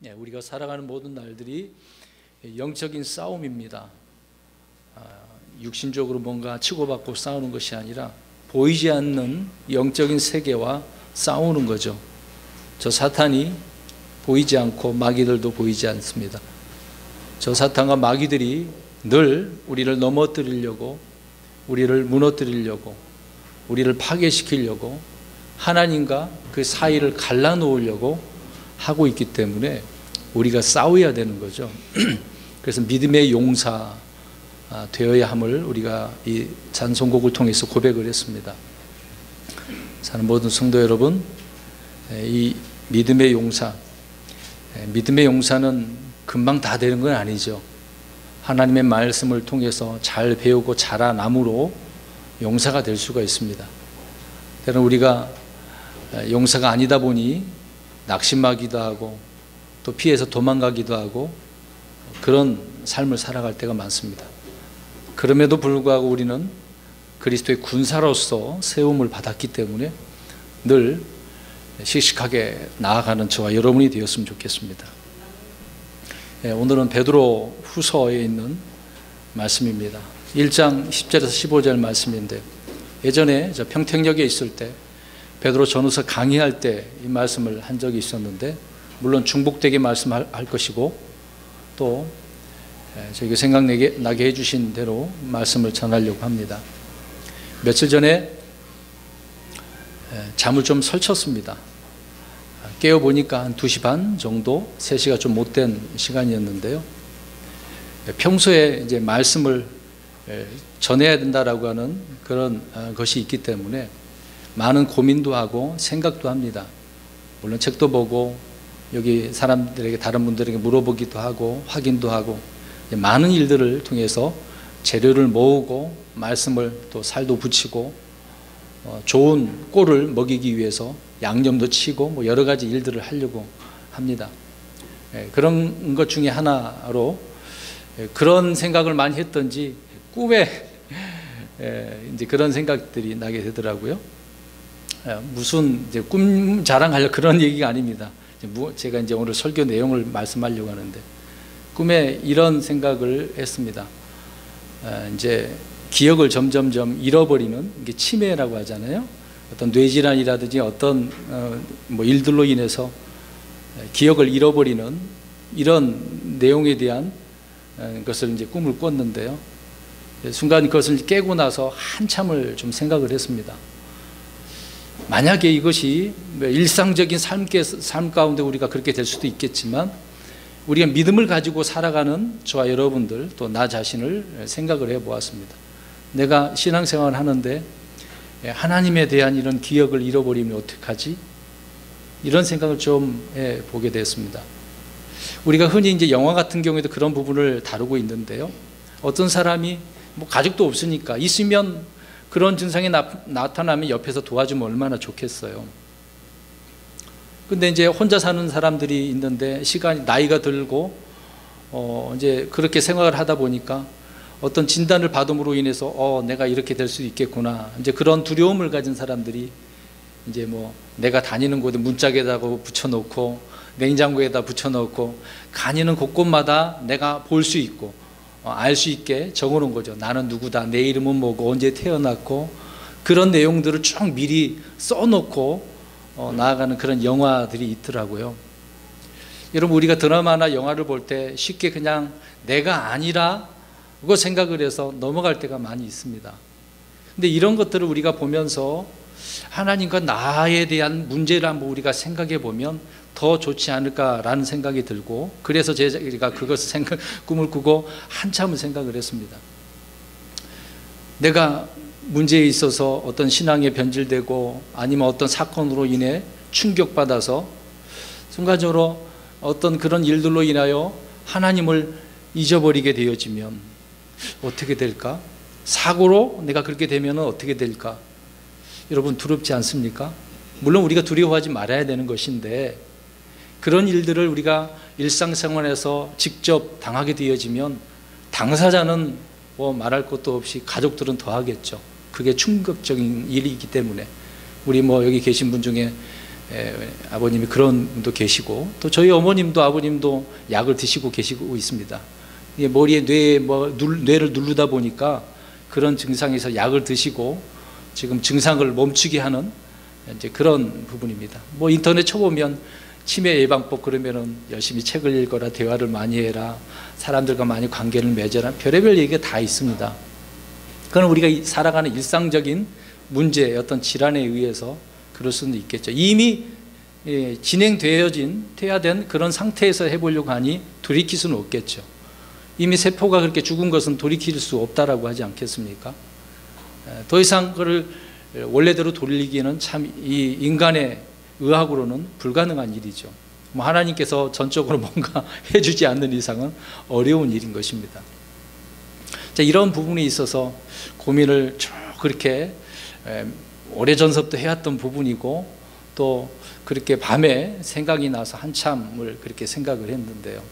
우리가 살아가는 모든 날들이 영적인 싸움입니다. 육신적으로 뭔가 치고받고 싸우는 것이 아니라 보이지 않는 영적인 세계와 싸우는 거죠. 저 사탄이 보이지 않고 마귀들도 보이지 않습니다. 저 사탄과 마귀들이 늘 우리를 넘어뜨리려고, 우리를 무너뜨리려고, 우리를 파괴시키려고, 하나님과 그 사이를 갈라놓으려고 하고 있기 때문에 우리가 싸워야 되는 거죠. 그래서 믿음의 용사 되어야 함을 우리가 이 찬송곡을 통해서 고백을 했습니다. 사는 모든 성도 여러분, 이 믿음의 용사, 믿음의 용사는 금방 다 되는 건 아니죠. 하나님의 말씀을 통해서 잘 배우고 자라남으로 용사가 될 수가 있습니다. 때로는 우리가 용사가 아니다 보니 낙심하기도 하고 또 피해서 도망가기도 하고 그런 삶을 살아갈 때가 많습니다. 그럼에도 불구하고 우리는 그리스도의 군사로서 세움을 받았기 때문에 늘 씩씩하게 나아가는 저와 여러분이 되었으면 좋겠습니다. 오늘은 베드로 후서에 있는 말씀입니다. 1장 10절에서 15절 말씀인데, 예전에 저 평택역에 있을 때 베드로 전후서 강의할 때 이 말씀을 한 적이 있었는데, 물론 중복되게 말씀할 것이고 또 저희가 생각나게 해주신 대로 말씀을 전하려고 합니다. 며칠 전에 잠을 좀 설쳤습니다. 깨어보니까 한 2시 반 정도, 3시가 좀 못된 시간이었는데요. 평소에 이제 말씀을 전해야 된다라고 하는 그런 것이 있기 때문에 많은 고민도 하고 생각도 합니다. 물론 책도 보고 여기 사람들에게, 다른 분들에게 물어보기도 하고 확인도 하고 많은 일들을 통해서 재료를 모으고 말씀을 또 살도 붙이고 좋은 꼴을 먹이기 위해서 양념도 치고 뭐 여러 가지 일들을 하려고 합니다. 그런 것 중에 하나로 그런 생각을 많이 했던지 꿈에 이제 그런 생각들이 나게 되더라고요. 무슨 이제 꿈 자랑하려 그런 얘기가 아닙니다. 제가 이제 오늘 설교 내용을 말씀하려고 하는데, 꿈에 이런 생각을 했습니다. 이제 기억을 점점점 잃어버리는 게 치매라고 하잖아요. 어떤 뇌질환이라든지 어떤 뭐 일들로 인해서 기억을 잃어버리는 이런 내용에 대한 것을 이제 꿈을 꿨는데요. 순간 그것을 깨고 나서 한참을 좀 생각을 했습니다. 만약에 이것이 일상적인 삶 가운데 우리가 그렇게 될 수도 있겠지만, 우리가 믿음을 가지고 살아가는 저와 여러분들 또 나 자신을 생각을 해보았습니다. 내가 신앙생활을 하는데 하나님에 대한 이런 기억을 잃어버리면 어떡하지? 이런 생각을 좀 해보게 됐습니다. 우리가 흔히 이제 영화 같은 경우에도 그런 부분을 다루고 있는데요. 어떤 사람이 뭐 가족도 없으니까, 있으면 그런 증상이 나타나면 옆에서 도와주면 얼마나 좋겠어요. 근데 이제 혼자 사는 사람들이 있는데 나이가 들고 이제 그렇게 생각을 하다 보니까 어떤 진단을 받음으로 인해서 내가 이렇게 될 수도 있겠구나, 이제 그런 두려움을 가진 사람들이 이제 뭐 내가 다니는 곳에 문짝에다가 붙여놓고 냉장고에다 붙여놓고 다니는 곳곳마다 내가 볼 수 있고 알 수 있게 적어놓은 거죠. 나는 누구다, 내 이름은 뭐고, 언제 태어났고, 그런 내용들을 쭉 미리 써놓고 나아가는 그런 영화들이 있더라고요. 여러분, 우리가 드라마나 영화를 볼 때 쉽게 그냥 내가 아니라고 생각을 해서 넘어갈 때가 많이 있습니다. 근데 이런 것들을 우리가 보면서 하나님과 나에 대한 문제를 한번 우리가 생각해 보면 더 좋지 않을까라는 생각이 들고, 그래서 제가 그것을 꿈을 꾸고 한참을 생각을 했습니다. 내가 문제에 있어서 어떤 신앙에 변질되고 아니면 어떤 사건으로 인해 충격받아서 순간적으로 어떤 그런 일들로 인하여 하나님을 잊어버리게 되어지면 어떻게 될까? 사고로 내가 그렇게 되면 어떻게 될까? 여러분, 두렵지 않습니까? 물론 우리가 두려워하지 말아야 되는 것인데, 그런 일들을 우리가 일상생활에서 직접 당하게 되어지면 당사자는 뭐 말할 것도 없이 가족들은 더 하겠죠. 그게 충격적인 일이기 때문에. 우리 뭐 여기 계신 분 중에 아버님이 그런 분도 계시고, 또 저희 어머님도 아버님도 약을 드시고 계시고 있습니다. 머리에 뇌를 누르다 보니까 그런 증상에서 약을 드시고 지금 증상을 멈추게 하는 이제 그런 부분입니다. 뭐 인터넷 쳐보면 치매 예방법 그러면은 열심히 책을 읽어라, 대화를 많이 해라, 사람들과 많이 관계를 맺어라, 별의별 얘기가 다 있습니다. 그건 우리가 살아가는 일상적인 문제, 어떤 질환에 의해서 그럴 수는 있겠죠. 이미 진행되어야 된 그런 상태에서 해보려고 하니 돌이킬 수는 없겠죠. 이미 세포가 그렇게 죽은 것은 돌이킬 수 없다라고 하지 않겠습니까? 더 이상 그를 원래대로 돌리기는 참 이 인간의 의학으로는 불가능한 일이죠. 뭐 하나님께서 전적으로 뭔가 해주지 않는 이상은 어려운 일인 것입니다. 자, 이런 부분에 있어서 고민을 쭉 그렇게 오래전서부터 해왔던 부분이고, 또 그렇게 밤에 생각이 나서 한참을 그렇게 생각을 했는데요.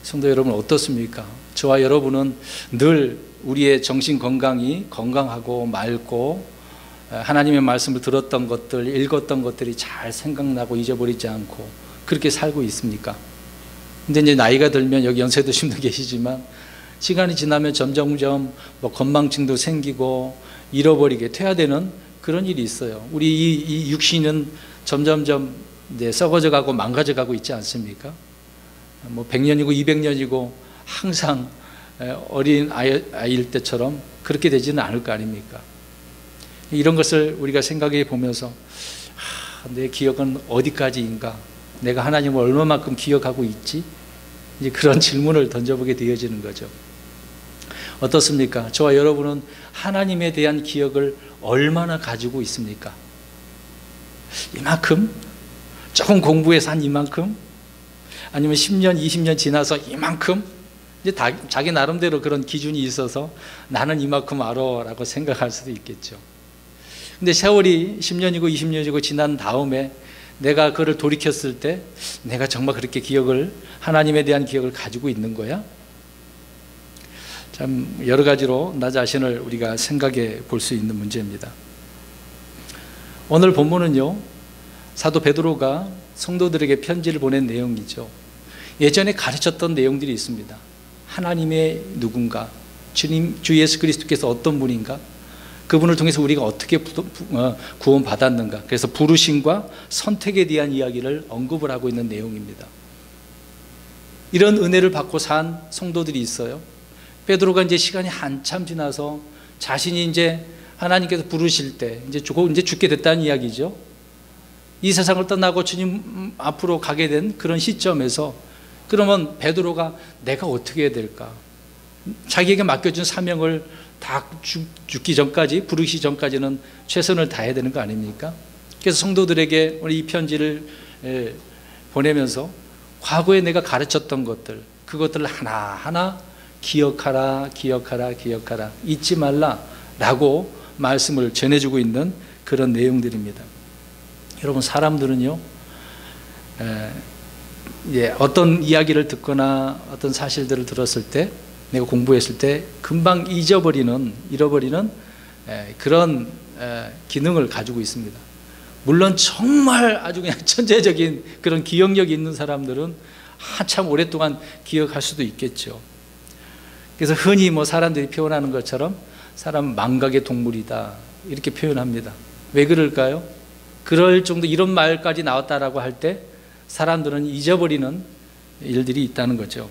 성도 여러분 어떻습니까? 저와 여러분은 늘 우리의 정신 건강이 건강하고 맑고 하나님의 말씀을 들었던 것들, 읽었던 것들이 잘 생각나고 잊어버리지 않고 그렇게 살고 있습니까? 근데 이제 나이가 들면, 여기 연세 드신 분도 계시지만 시간이 지나면 점점점 뭐 건망증도 생기고 잃어버리게 퇴화되는 그런 일이 있어요. 우리 이 육신은 점점점 이제 썩어져 가고 망가져 가고 있지 않습니까? 뭐 100년이고 200년이고 항상 어린 아이일 때처럼 그렇게 되지는 않을 거 아닙니까? 이런 것을 우리가 생각해 보면서 내 기억은 어디까지인가? 내가 하나님을 얼마만큼 기억하고 있지? 이제 그런 질문을 던져보게 되어지는 거죠. 어떻습니까? 저와 여러분은 하나님에 대한 기억을 얼마나 가지고 있습니까? 이만큼? 조금 공부해서 한 이만큼? 아니면 10년, 20년 지나서 이만큼? 이제 자기 나름대로 그런 기준이 있어서 나는 이만큼 알아라고 생각할 수도 있겠죠. 근데 세월이 10년이고 20년이고 지난 다음에 내가 그를 돌이켰을 때 내가 정말 그렇게 기억을, 하나님에 대한 기억을 가지고 있는 거야? 참 여러 가지로 나 자신을 우리가 생각해 볼 수 있는 문제입니다. 오늘 본문은요, 사도 베드로가 성도들에게 편지를 보낸 내용이죠. 예전에 가르쳤던 내용들이 있습니다. 하나님의 누군가, 주 예수 그리스도께서 어떤 분인가, 그분을 통해서 우리가 어떻게 구원받았는가, 그래서 부르심과 선택에 대한 이야기를 언급을 하고 있는 내용입니다. 이런 은혜를 받고 산 성도들이 있어요. 베드로가 이제 시간이 한참 지나서 자신이 이제 하나님께서 부르실 때 이제 죽게 됐다는 이야기죠. 이 세상을 떠나고 주님 앞으로 가게 된 그런 시점에서 그러면 베드로가 내가 어떻게 해야 될까? 자기에게 맡겨준 사명을 다 죽기 전까지, 부르시기 전까지는 최선을 다해야 되는 거 아닙니까? 그래서 성도들에게 우리 이 편지를 보내면서 과거에 내가 가르쳤던 것들, 그것들을 하나하나 기억하라, 기억하라, 기억하라, 잊지 말라라고 말씀을 전해주고 있는 그런 내용들입니다. 여러분, 사람들은요, 어떤 이야기를 듣거나 어떤 사실들을 들었을 때, 내가 공부했을 때 금방 잃어버리는 그런 기능을 가지고 있습니다. 물론 정말 아주 그냥 천재적인 그런 기억력이 있는 사람들은 한참 오랫동안 기억할 수도 있겠죠. 그래서 흔히 뭐 사람들이 표현하는 것처럼 사람 망각의 동물이다 이렇게 표현합니다. 왜 그럴까요? 그럴 정도 이런 말까지 나왔다라고 할 때 사람들은 잊어버리는 일들이 있다는 거죠.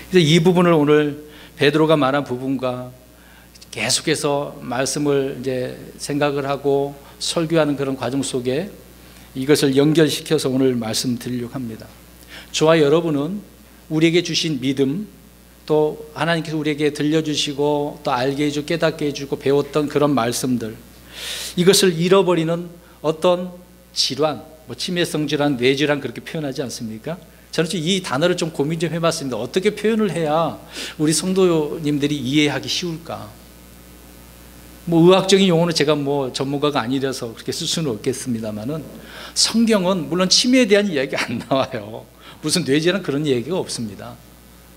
그래서 이 부분을 오늘 베드로가 말한 부분과 계속해서 말씀을 이제 생각을 하고 설교하는 그런 과정 속에 이것을 연결시켜서 오늘 말씀드리려고 합니다. 저와 여러분은 우리에게 주신 믿음, 또 하나님께서 우리에게 들려주시고 또 알게 해주고 깨닫게 해주고 배웠던 그런 말씀들, 이것을 잃어버리는 어떤 질환, 뭐 치매성 질환, 뇌질환 그렇게 표현하지 않습니까? 저는 이 단어를 좀 고민 좀 해봤습니다. 어떻게 표현을 해야 우리 성도님들이 이해하기 쉬울까? 뭐 의학적인 용어는 제가 뭐 전문가가 아니라서 그렇게 쓸 수는 없겠습니다만은 성경은 물론 치매에 대한 이야기가 안 나와요. 무슨 뇌질환 그런 얘기가 없습니다.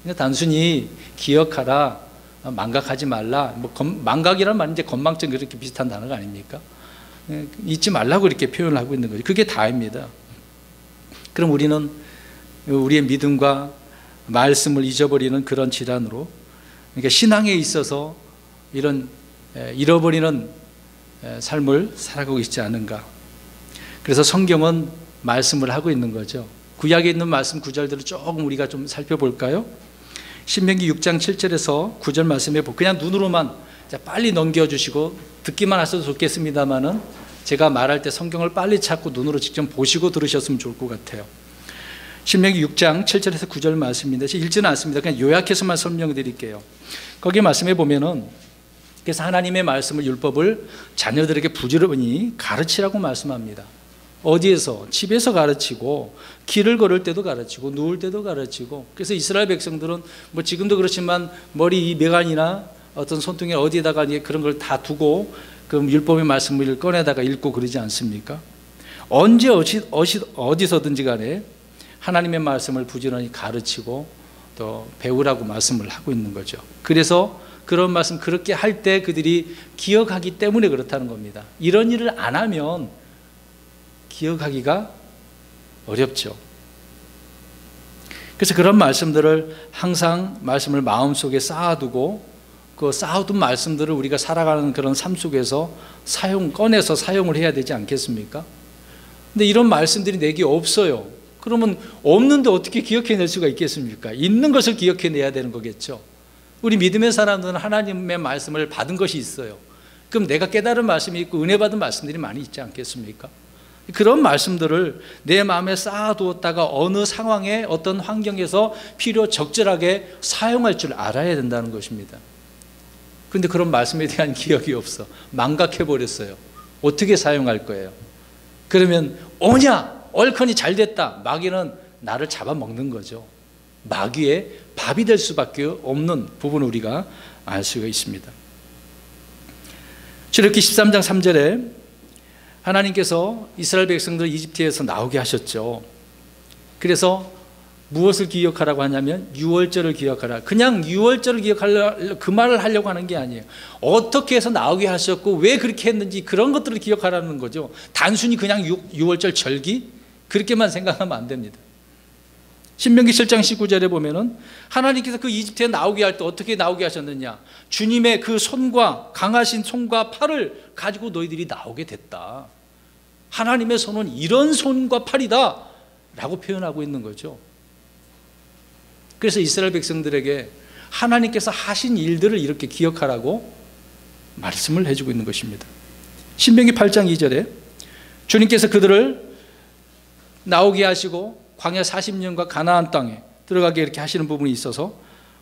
그냥 단순히 기억하라, 망각하지 말라. 뭐 망각이란 말은 이제 건망증 그렇게 비슷한 단어가 아닙니까? 잊지 말라고 이렇게 표현을 하고 있는 거죠. 그게 다입니다. 그럼 우리는 우리의 믿음과 말씀을 잊어버리는 그런 질환으로, 그러니까 신앙에 있어서 이런 잃어버리는 삶을 살아가고 있지 않은가. 그래서 성경은 말씀을 하고 있는 거죠. 구약에 있는 말씀 구절들을 조금 우리가 좀 살펴볼까요? 신명기 6장 7절에서 9절 말씀에 그냥 눈으로만 빨리 넘겨주시고 듣기만 하셔도 좋겠습니다만은 제가 말할 때 성경을 빨리 찾고 눈으로 직접 보시고 들으셨으면 좋을 것 같아요. 신명기 6장 7절에서 9절 말씀인데 읽지는 않습니다. 그냥 요약해서만 설명드릴게요. 거기 말씀에 보면은 그래서 하나님의 말씀을, 율법을 자녀들에게 부지런히 가르치라고 말씀합니다. 어디에서? 집에서 가르치고, 길을 걸을 때도 가르치고, 누울 때도 가르치고. 그래서 이스라엘 백성들은 뭐 지금도 그렇지만 머리 이 매간이나 어떤 손등에 어디에다가 그런 걸 다 두고 그 율법의 말씀을 꺼내다가 읽고 그러지 않습니까? 언제 어디서든지 간에 하나님의 말씀을 부지런히 가르치고 또 배우라고 말씀을 하고 있는 거죠. 그래서 그런 말씀 그렇게 할 때 그들이 기억하기 때문에 그렇다는 겁니다. 이런 일을 안 하면 기억하기가 어렵죠. 그래서 그런 말씀들을 항상 말씀을 마음속에 쌓아두고 그 쌓아둔 말씀들을 우리가 살아가는 그런 삶 속에서 꺼내서 사용을 해야 되지 않겠습니까? 근데 이런 말씀들이 내게 없어요. 그러면 없는데 어떻게 기억해낼 수가 있겠습니까? 있는 것을 기억해내야 되는 거겠죠. 우리 믿음의 사람들은 하나님의 말씀을 받은 것이 있어요. 그럼 내가 깨달은 말씀이 있고 은혜 받은 말씀들이 많이 있지 않겠습니까? 그런 말씀들을 내 마음에 쌓아두었다가 어느 상황에 어떤 환경에서 필요 적절하게 사용할 줄 알아야 된다는 것입니다. 그런데 그런 말씀에 대한 기억이 없어. 망각해버렸어요. 어떻게 사용할 거예요? 그러면 얼커니 잘 됐다. 마귀는 나를 잡아먹는 거죠. 마귀의 밥이 될 수밖에 없는 부분을 우리가 알 수가 있습니다. 출애굽기 13장 3절에 하나님께서 이스라엘 백성들을 이집트에서 나오게 하셨죠. 그래서 무엇을 기억하라고 하냐면 유월절을 기억하라. 그냥 유월절을 기억하려 그 말을 하려고 하는 게 아니에요. 어떻게 해서 나오게 하셨고 왜 그렇게 했는지 그런 것들을 기억하라는 거죠. 단순히 그냥 유월절 절기 그렇게만 생각하면 안 됩니다. 신명기 7장 19절에 보면은 하나님께서 그 이집트에 나오게 할 때 어떻게 나오게 하셨느냐. 주님의 그 손과 강하신 손과 팔을 가지고 너희들이 나오게 됐다. 하나님의 손은 이런 손과 팔이다 라고 표현하고 있는 거죠. 그래서 이스라엘 백성들에게 하나님께서 하신 일들을 이렇게 기억하라고 말씀을 해주고 있는 것입니다. 신명기 8장 2절에 주님께서 그들을 나오게 하시고 광야 40년과 가나안 땅에 들어가게 이렇게 하시는 부분이 있어서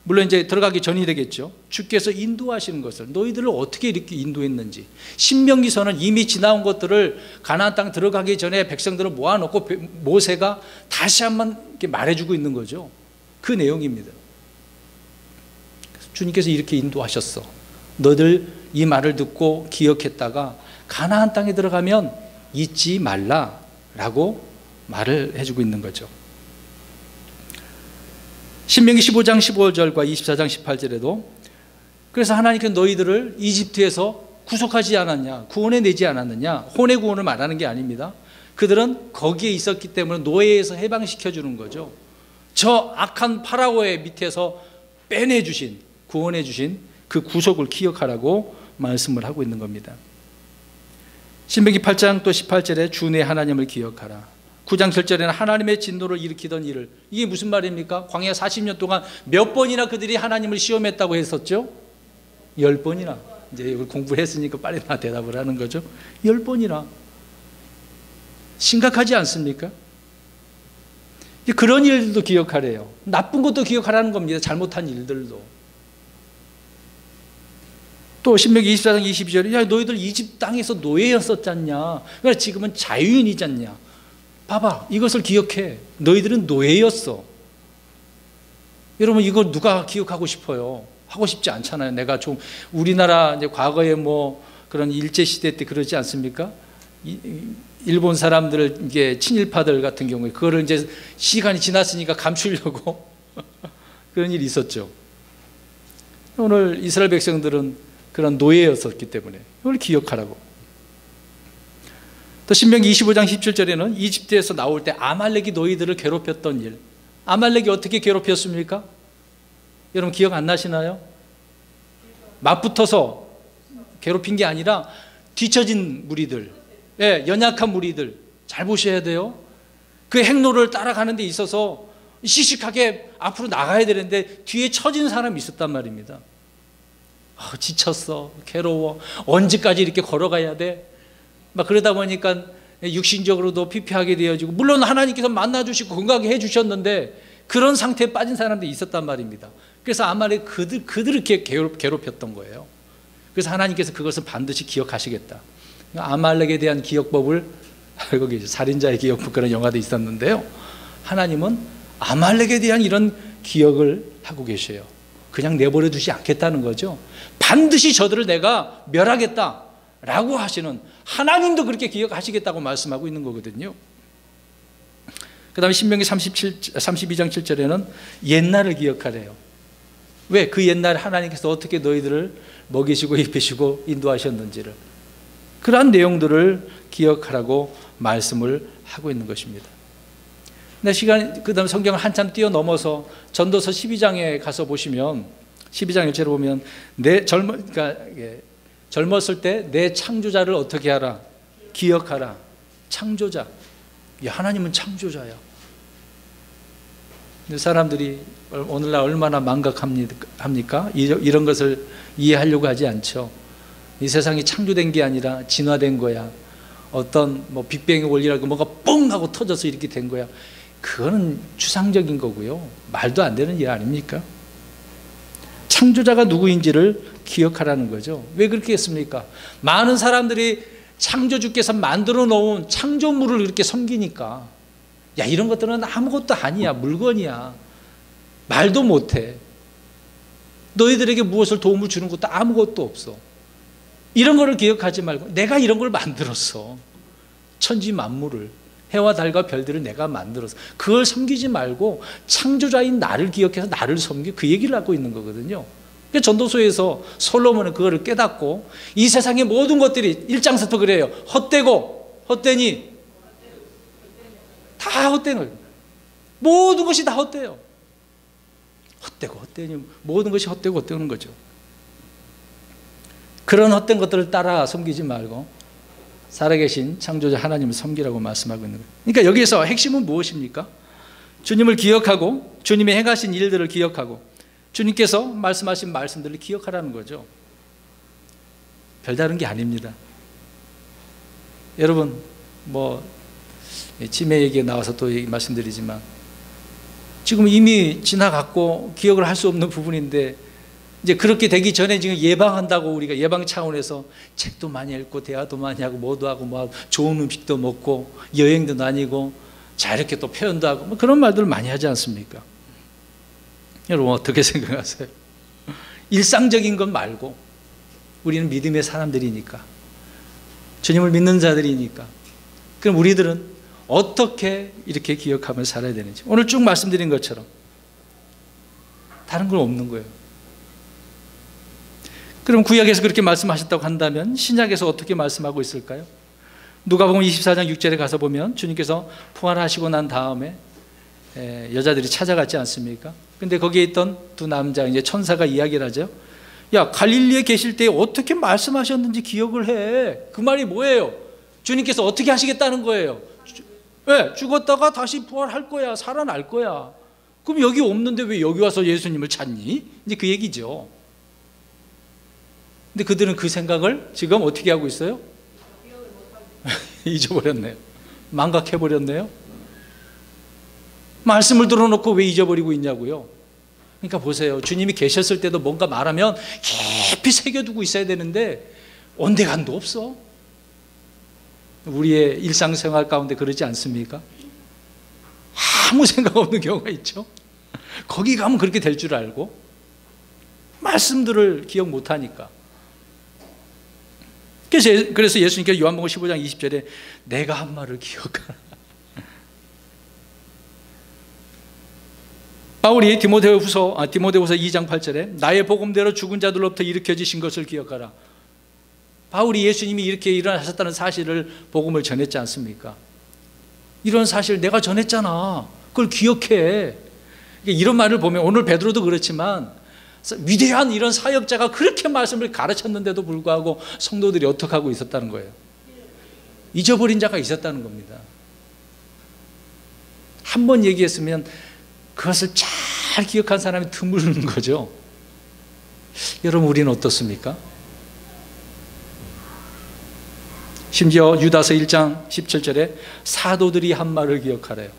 물론 이제 들어가기 전이 되겠죠. 주께서 인도하시는 것을 너희들을 어떻게 이렇게 인도했는지 신명기서는 이미 지나온 것들을 가나안 땅 들어가기 전에 백성들을 모아놓고 모세가 다시 한번 이렇게 말해주고 있는 거죠. 그 내용입니다. 주님께서 이렇게 인도하셨어. 너희들 이 말을 듣고 기억했다가 가나안 땅에 들어가면 잊지 말라라고 말을 해주고 있는 거죠. 신명기 15장 15절과 24장 18절에도 그래서 하나님께서 너희들을 이집트에서 구속하지 않았냐, 구원해내지 않았느냐, 혼의 구원을 말하는 게 아닙니다. 그들은 거기에 있었기 때문에 노예에서 해방시켜주는 거죠. 저 악한 파라오의 밑에서 빼내주신, 구원해주신 그 구속을 기억하라고 말씀을 하고 있는 겁니다. 신명기 8장 또 18절에 주 내 하나님을 기억하라. 9장 7절에는 하나님의 진노를 일으키던 일을, 이게 무슨 말입니까? 광야 40년 동안 몇 번이나 그들이 하나님을 시험했다고 했었죠? 10번이나. 이제 이걸 공부를 했으니까 빨리 나 대답을 하는 거죠. 10번이나. 심각하지 않습니까? 그런 일들도 기억하래요. 나쁜 것도 기억하라는 겁니다. 잘못한 일들도. 또 신명기 24장 22절에 야 너희들 이집 땅에서 노예였었잖냐. 그러니까 지금은 자유인이잖냐. 봐봐, 이것을 기억해. 너희들은 노예였어. 여러분 이걸 누가 기억하고 싶어요? 하고 싶지 않잖아요. 내가 좀 우리나라 이제 과거에 뭐 그런 일제 시대 때 그러지 않습니까? 일본 사람들 이게 친일파들 같은 경우에 그거를 이제 시간이 지났으니까 감추려고 그런 일이 있었죠. 오늘 이스라엘 백성들은 그런 노예였었기 때문에 이걸 기억하라고. 또 신명기 25장 17절에는 이집트에서 나올 때 아말렉이 너희들을 괴롭혔던 일. 아말렉이 어떻게 괴롭혔습니까? 여러분 기억 안 나시나요? 맞붙어서 괴롭힌 게 아니라 뒤처진 무리들, 연약한 무리들, 잘 보셔야 돼요. 그 행로를 따라가는 데 있어서 씩씩하게 앞으로 나가야 되는데 뒤에 처진 사람이 있었단 말입니다. 지쳤어, 괴로워, 언제까지 이렇게 걸어가야 돼? 막 그러다 보니까 육신적으로도 피폐하게 되어지고, 물론 하나님께서 만나주시고 건강하게 해주셨는데 그런 상태에 빠진 사람들이 있었단 말입니다. 그래서 아말렉 그들을 이렇게 괴롭혔던 거예요. 그래서 하나님께서 그것을 반드시 기억하시겠다. 아말렉에 대한 기억법을 알고 계세요. 살인자의 기억법, 그런 영화도 있었는데요. 하나님은 아말렉에 대한 이런 기억을 하고 계셔요. 그냥 내버려 두지 않겠다는 거죠. 반드시 저들을 내가 멸하겠다 라고 하시는, 하나님도 그렇게 기억하시겠다고 말씀하고 있는 거거든요. 그 다음에 신명기 32장 7절에는 옛날을 기억하래요. 왜? 그 옛날에 하나님께서 어떻게 너희들을 먹이시고 입히시고 인도하셨는지를, 그러한 내용들을 기억하라고 말씀을 하고 있는 것입니다. 근데 그 다음 성경을 한참 뛰어넘어서 전도서 12장에 가서 보시면, 12장 1절에 보면 젊었을 때 내 창조자를 어떻게 하라? 기억하라. 창조자. 하나님은 창조자야. 근데 사람들이 오늘날 얼마나 망각합니까? 이런 것을 이해하려고 하지 않죠. 이 세상이 창조된 게 아니라 진화된 거야. 어떤 빅뱅의 원리라고 뭔가 뻥 하고 터져서 이렇게 된 거야. 그거는 추상적인 거고요. 말도 안 되는 일 아닙니까? 창조자가 누구인지를 기억하라는 거죠. 왜 그렇게 했습니까? 많은 사람들이 창조주께서 만들어 놓은 창조물을 이렇게 섬기니까, 이런 것들은 아무것도 아니야, 물건이야, 말도 못해, 너희들에게 무엇을 도움을 주는 것도 아무것도 없어, 이런 거를 기억하지 말고 내가 이런 걸 만들었어. 천지 만물을, 해와 달과 별들을 내가 만들어서, 그걸 섬기지 말고 창조자인 나를 기억해서 나를 섬기, 그 얘기를 하고 있는 거거든요. 전도서에서 솔로몬은 그거를 깨닫고, 이 세상의 모든 것들이 1장부터 그래요. 헛되고 헛되니 다 헛된 거예요. 모든 것이 다 헛돼요. 헛되고 헛되니, 모든 것이 헛되고 헛되는 거죠. 그런 헛된 것들을 따라 섬기지 말고 살아계신 창조자 하나님을 섬기라고 말씀하고 있는 거예요. 그러니까 여기에서 핵심은 무엇입니까? 주님을 기억하고 주님의 행하신 일들을 기억하고 주님께서 말씀하신 말씀들을 기억하라는 거죠. 별다른 게 아닙니다. 여러분, 치매 얘기가 나와서 또 말씀드리지만, 지금 이미 지나갔고 기억을 할 수 없는 부분인데, 이제 그렇게 되기 전에 지금 예방한다고 우리가 예방 차원에서 책도 많이 읽고 대화도 많이 하고 뭐도 하고 좋은 음식도 먹고 여행도 다니고 자 이렇게 또 표현도 하고 그런 말들을 많이 하지 않습니까? 여러분 어떻게 생각하세요? 일상적인 것 말고, 우리는 믿음의 사람들이니까, 주님을 믿는 자들이니까, 그럼 우리들은 어떻게 이렇게 기억하며 살아야 되는지 오늘 쭉 말씀드린 것처럼 다른 건 없는 거예요. 그럼 구약에서 그렇게 말씀하셨다고 한다면 신약에서 어떻게 말씀하고 있을까요? 누가복음 24장 6절에 가서 보면 주님께서 부활하시고 난 다음에 여자들이 찾아갔지 않습니까? 근데 거기에 있던 두 남자, 이제 천사가 이야기를 하죠. 야, 갈릴리에 계실 때 어떻게 말씀하셨는지 기억을 해. 그 말이 뭐예요? 주님께서 어떻게 하시겠다는 거예요? 왜? 죽었다가 다시 부활할 거야, 살아날 거야. 그럼 여기 없는데 왜 여기 와서 예수님을 찾니? 이제 그 얘기죠. 근데 그들은 그 생각을 지금 어떻게 하고 있어요? 잊어버렸네요. 망각해버렸네요. 말씀을 들어놓고 왜 잊어버리고 있냐고요. 그러니까 보세요. 주님이 계셨을 때도 뭔가 말하면 깊이 새겨두고 있어야 되는데 온데간도 없어. 우리의 일상생활 가운데 그러지 않습니까? 아무 생각 없는 경우가 있죠. 거기 가면 그렇게 될 줄 알고 말씀들을 기억 못하니까. 그래서 예수님께서 요한복음 15장 20절에 내가 한 말을 기억하라. 바울이 디모데후서 2장 8절에 나의 복음대로 죽은 자들로부터 일으켜지신 것을 기억하라. 바울이 예수님이 이렇게 일어나셨다는 사실을 복음을 전했지 않습니까? 이런 사실 내가 전했잖아. 그걸 기억해. 이런 말을 보면 오늘 베드로도 그렇지만 위대한 이런 사역자가 그렇게 말씀을 가르쳤는데도 불구하고 성도들이 어떻게 하고 있었다는 거예요? 잊어버린 자가 있었다는 겁니다. 한 번 얘기했으면 그것을 잘 기억한 사람이 드무는 거죠. 여러분, 우리는 어떻습니까? 심지어 유다서 1장 17절에 사도들이 한 말을 기억하래요.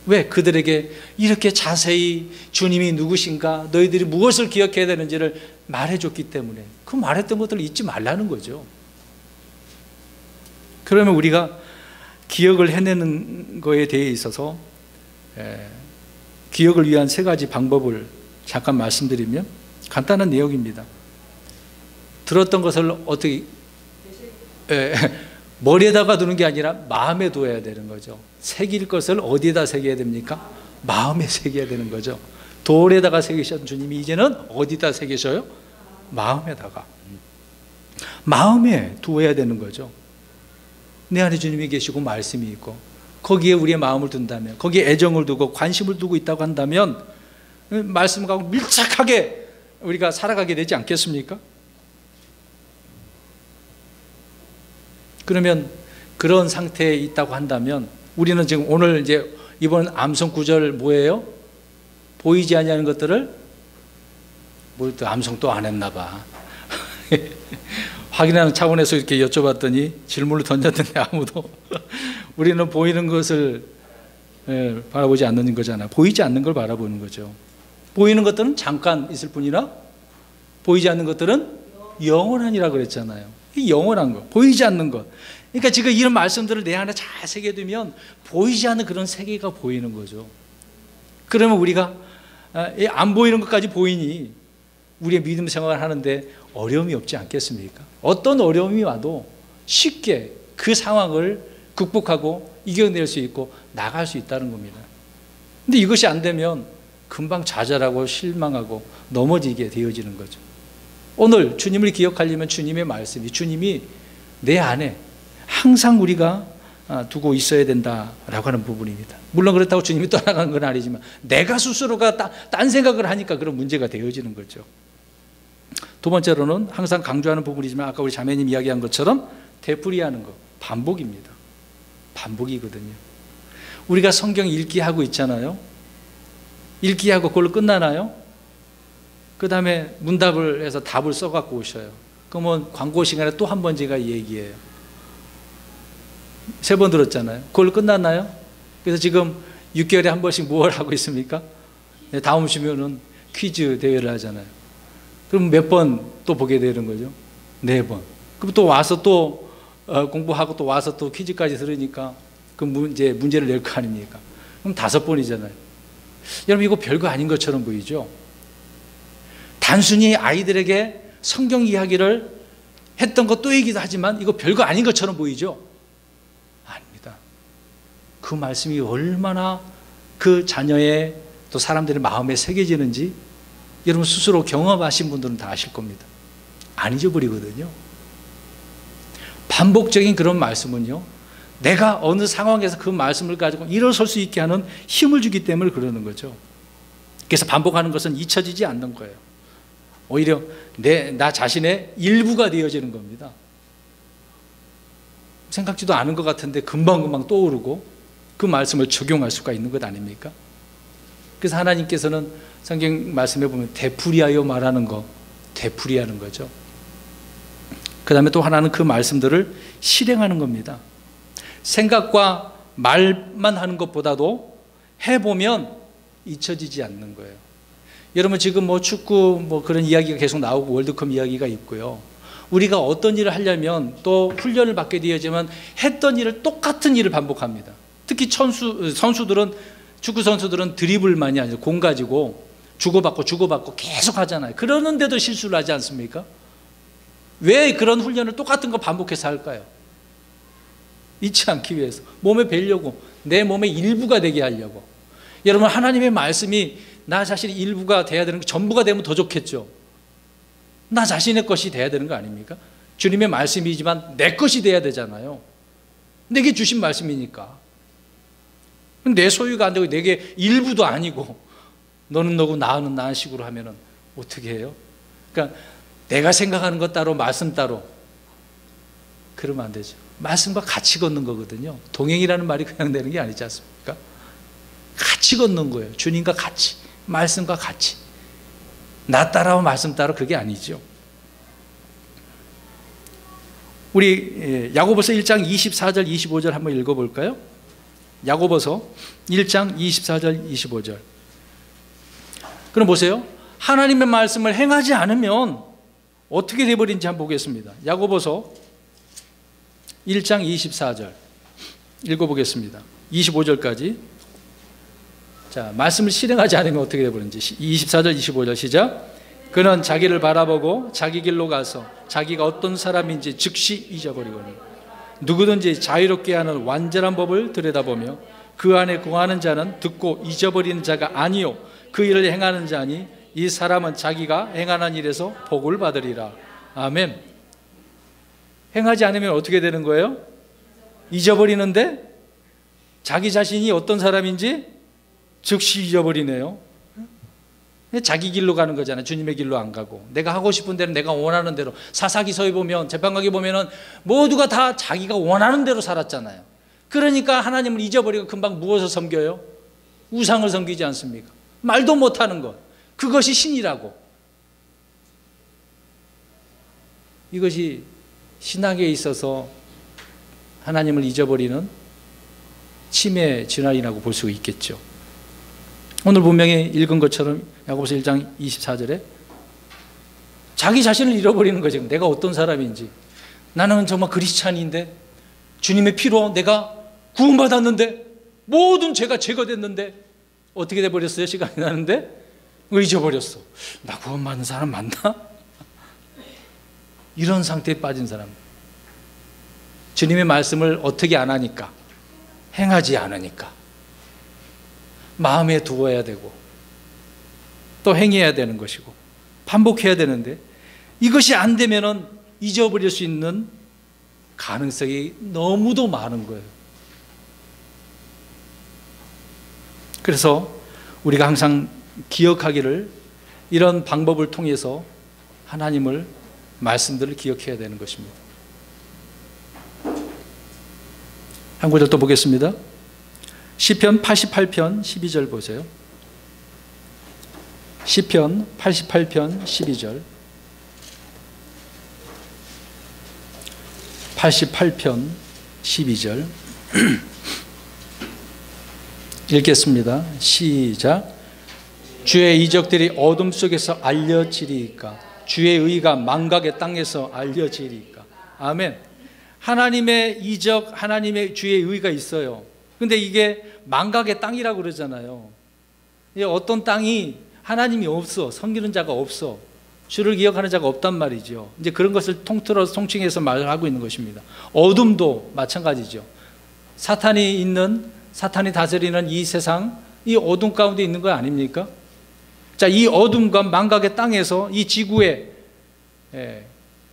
왜? 그들에게 이렇게 자세히 주님이 누구신가, 너희들이 무엇을 기억해야 되는지를 말해줬기 때문에 그 말했던 것들을 잊지 말라는 거죠. 그러면 우리가 기억을 해내는 거에 대해 있어서 기억을 위한 세 가지 방법을 잠깐 말씀드리면 간단한 내용입니다. 들었던 것을 어떻게 머리에다가 두는 게 아니라 마음에 두어야 되는 거죠. 새길 것을 어디에다 새겨야 됩니까? 마음에 새겨야 되는 거죠. 돌에다가 새기셨던 주님이 이제는 어디다 새기셔요? 마음에다가. 마음에 두어야 되는 거죠. 내 안에 주님이 계시고 말씀이 있고 거기에 우리의 마음을 둔다면, 거기에 애정을 두고 관심을 두고 있다고 한다면 말씀과 밀착하게 우리가 살아가게 되지 않겠습니까? 그러면 그런 상태에 있다고 한다면 우리는 지금 오늘 이제 이번 암송 구절 뭐예요? 보이지 아니하는 것들을 뭘 또 암송 또 안 했나 봐. 확인하는 차원에서 이렇게 여쭤봤더니 질문을 던졌는데 아무도 우리는 보이는 것을 바라보지 않는 거잖아. 보이지 않는 걸 바라보는 거죠. 보이는 것들은 잠깐 있을 뿐이라 보이지 않는 것들은 영원하니라 그랬잖아요. 이 영원한 것, 보이지 않는 것. 그러니까 지금 이런 말씀들을 내 안에 잘 새겨두면 보이지 않는 그런 세계가 보이는 거죠. 그러면 우리가 안 보이는 것까지 보이니 우리의 믿음 생활을 하는데 어려움이 없지 않겠습니까? 어떤 어려움이 와도 쉽게 그 상황을 극복하고 이겨낼 수 있고 나갈 수 있다는 겁니다. 근데 이것이 안 되면 금방 좌절하고 실망하고 넘어지게 되어지는 거죠. 오늘 주님을 기억하려면 주님의 말씀이, 주님이 내 안에 항상 우리가 두고 있어야 된다라고 하는 부분입니다. 물론 그렇다고 주님이 떠나간 건 아니지만 내가 스스로가 딴 생각을 하니까 그런 문제가 되어지는 거죠. 두 번째로는 항상 강조하는 부분이지만 아까 우리 자매님 이야기한 것처럼 되풀이하는 것, 반복입니다. 반복이거든요. 우리가 성경 읽기 하고 있잖아요. 읽기 하고 그걸로 끝나나요? 그 다음에 문답을 해서 답을 써갖고 오셔요. 그러면 광고 시간에 또 한 번 제가 얘기해요. 3번 들었잖아요. 그걸로 끝났나요? 그래서 지금 6개월에 한 번씩 뭘 하고 있습니까? 다음 주면은 퀴즈 대회를 하잖아요. 그럼 몇 번 또 보게 되는 거죠? 4번. 그럼 또 와서 또 공부하고 또 와서 또 퀴즈까지 들으니까 그 문제를 낼 거 아닙니까? 그럼 5번이잖아요. 여러분, 이거 별거 아닌 것처럼 보이죠? 단순히 아이들에게 성경 이야기를 했던 것 또 얘기도 하지만 이거 별거 아닌 것처럼 보이죠? 아닙니다. 그 말씀이 얼마나 그 자녀의 또 사람들의 마음에 새겨지는지 여러분 스스로 경험하신 분들은 다 아실 겁니다. 안 잊어버리거든요. 반복적인 그런 말씀은요, 내가 어느 상황에서 그 말씀을 가지고 일어설 수 있게 하는 힘을 주기 때문에 그러는 거죠. 그래서 반복하는 것은 잊혀지지 않는 거예요. 오히려 나 자신의 일부가 되어지는 겁니다. 생각지도 않은 것 같은데 금방금방 떠오르고 그 말씀을 적용할 수가 있는 것 아닙니까? 그래서 하나님께서는 성경 말씀에 보면 되풀이하여 말하는 거, 되풀이하는 거죠. 그 다음에 또 하나는 그 말씀들을 실행하는 겁니다. 생각과 말만 하는 것보다도 해보면 잊혀지지 않는 거예요. 여러분, 지금 뭐 축구 뭐 그런 이야기가 계속 나오고 월드컵 이야기가 있고요. 우리가 어떤 일을 하려면 또 훈련을 받게 되어지만 했던 일을 똑같은 일을 반복합니다. 특히 선수들은, 축구 선수들은 드리블 많이 하죠. 공 가지고 주고받고 계속 하잖아요. 그러는데도 실수를 하지 않습니까? 왜 그런 훈련을 똑같은 거 반복해서 할까요? 잊지 않기 위해서, 몸에 배려고, 내 몸의 일부가 되게 하려고. 여러분, 하나님의 말씀이 나 자신의 일부가 돼야 되는 거, 전부가 되면 더 좋겠죠. 나 자신의 것이 돼야 되는 거 아닙니까? 주님의 말씀이지만 내 것이 돼야 되잖아요. 내게 주신 말씀이니까. 내 소유가 안 되고 내게 일부도 아니고 너는 너고 나는 나 식으로 하면은 어떻게 해요? 그러니까 내가 생각하는 것 따로 말씀 따로 그러면 안 되죠. 말씀과 같이 걷는 거거든요. 동행이라는 말이 그냥 되는 게 아니지 않습니까? 같이 걷는 거예요. 주님과 같이, 말씀과 같이. 나 따라와 말씀 따라 그게 아니죠. 우리 야고보서 1장 24절 25절 한번 읽어볼까요? 야고보서 1장 24절 25절. 그럼 보세요. 하나님의 말씀을 행하지 않으면 어떻게 되어버린지 한번 보겠습니다. 야고보서 1장 24절 읽어보겠습니다. 25절까지. 자, 말씀을 실행하지 않으면 어떻게 되어버린지. 24절 25절 시작. 그는 자기를 바라보고 자기 길로 가서 자기가 어떤 사람인지 즉시 잊어버리거니 누구든지 자유롭게 하는 완전한 법을 들여다보며 그 안에 거하는 자는 듣고 잊어버리는 자가 아니요 그 일을 행하는 자니 이 사람은 자기가 행하는 일에서 복을 받으리라. 아멘. 행하지 않으면 어떻게 되는 거예요? 잊어버리는데 자기 자신이 어떤 사람인지 즉시 잊어버리네요. 자기 길로 가는 거잖아요. 주님의 길로 안 가고 내가 하고 싶은 대로 내가 원하는 대로. 사사기서에 보면 재판각에 보면은 모두가 다 자기가 원하는 대로 살았잖아요. 그러니까 하나님을 잊어버리고 금방 무엇을 섬겨요? 우상을 섬기지 않습니까? 말도 못하는 것, 그것이 신이라고. 이것이 신학에 있어서 하나님을 잊어버리는 치매 질환이라고 볼 수 있겠죠. 오늘 분명히 읽은 것처럼 야고보서 1장 24절에 자기 자신을 잃어버리는 거죠. 내가 어떤 사람인지. 나는 정말 그리스찬인데 주님의 피로 내가 구원받았는데 모든 죄가 제거됐는데 어떻게 돼버렸어요? 시간이 나는데 잊어버렸어. 나 구원받는 사람 맞나? 이런 상태에 빠진 사람. 주님의 말씀을 어떻게 안 하니까, 행하지 않으니까 마음에 두어야 되고 또 행해야 되는 것이고 반복해야 되는데 이것이 안 되면은 잊어버릴 수 있는 가능성이 너무도 많은 거예요. 그래서 우리가 항상 기억하기를 이런 방법을 통해서 하나님을 말씀들을 기억해야 되는 것입니다. 한 구절 또 보겠습니다. 시편 88편 12절 보세요. 시편 88편 12절. 88편 12절 읽겠습니다. 시작. 주의 이적들이 어둠 속에서 알려지리이까 주의 의가 망각의 땅에서 알려지리이까. 아멘. 하나님의 이적, 하나님의 주의 의가 있어요. 근데 이게 망각의 땅이라고 그러잖아요. 어떤 땅이 하나님이 없어, 섬기는 자가 없어, 주를 기억하는 자가 없단 말이죠. 이제 그런 것을 통틀어서 통칭해서 말을 하고 있는 것입니다. 어둠도 마찬가지죠. 사탄이 다스리는 이 세상, 이 어둠 가운데 있는 거 아닙니까? 자, 이 어둠과 망각의 땅에서 이 지구에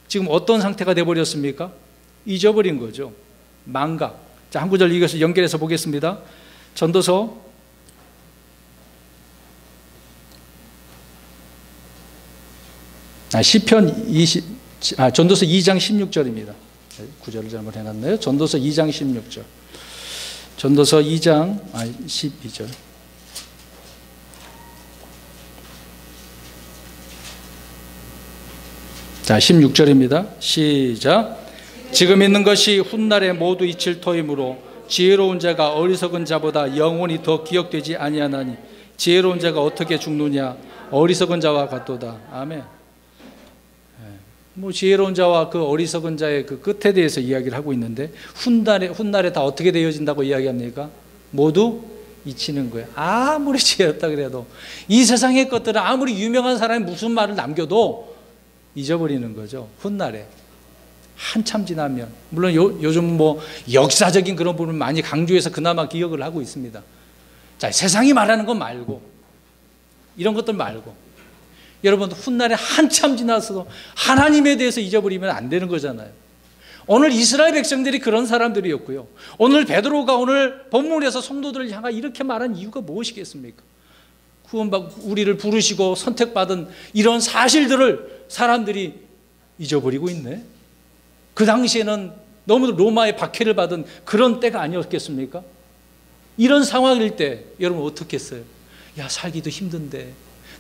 지금 어떤 상태가 되어버렸습니까? 잊어버린 거죠. 망각. 자, 한 구절 이것을 연결해서 보겠습니다. 전도서 2장 16절입니다. 구절을 잘못 해놨네요. 전도서 2장 16절. 전도서 2장 12절. 자, 16절입니다. 시작. 지금 있는 것이 훗날에 모두 잊힐 터이므로 지혜로운 자가 어리석은 자보다 영원히 더 기억되지 아니하나니 지혜로운 자가 어떻게 죽느냐 어리석은 자와 같도다. 아멘. 지혜로운 자와 그 어리석은 자의 그 끝에 대해서 이야기를 하고 있는데 훗날에 다 어떻게 되어진다고 이야기합니까? 모두 잊히는 거예요. 아무리 지혜롭다 그래도 이 세상의 것들은 아무리 유명한 사람이 무슨 말을 남겨도 잊어버리는 거죠. 훗날에 한참 지나면. 물론 요즘 역사적인 그런 부분을 많이 강조해서 그나마 기억을 하고 있습니다. 자, 세상이 말하는 것 말고 이런 것들 말고 여러분, 훗날에 한참 지나서도 하나님에 대해서 잊어버리면 안 되는 거잖아요. 오늘 이스라엘 백성들이 그런 사람들이었고요. 오늘 베드로가 오늘 본문에서 성도들을 향하 이렇게 말한 이유가 무엇이겠습니까? 구원받고 우리를 부르시고 선택받은 이런 사실들을 사람들이 잊어버리고 있네. 그 당시에는 너무 로마의 박해를 받은 그런 때가 아니었겠습니까? 이런 상황일 때 여러분 어떻게 했어요? 야, 살기도 힘든데,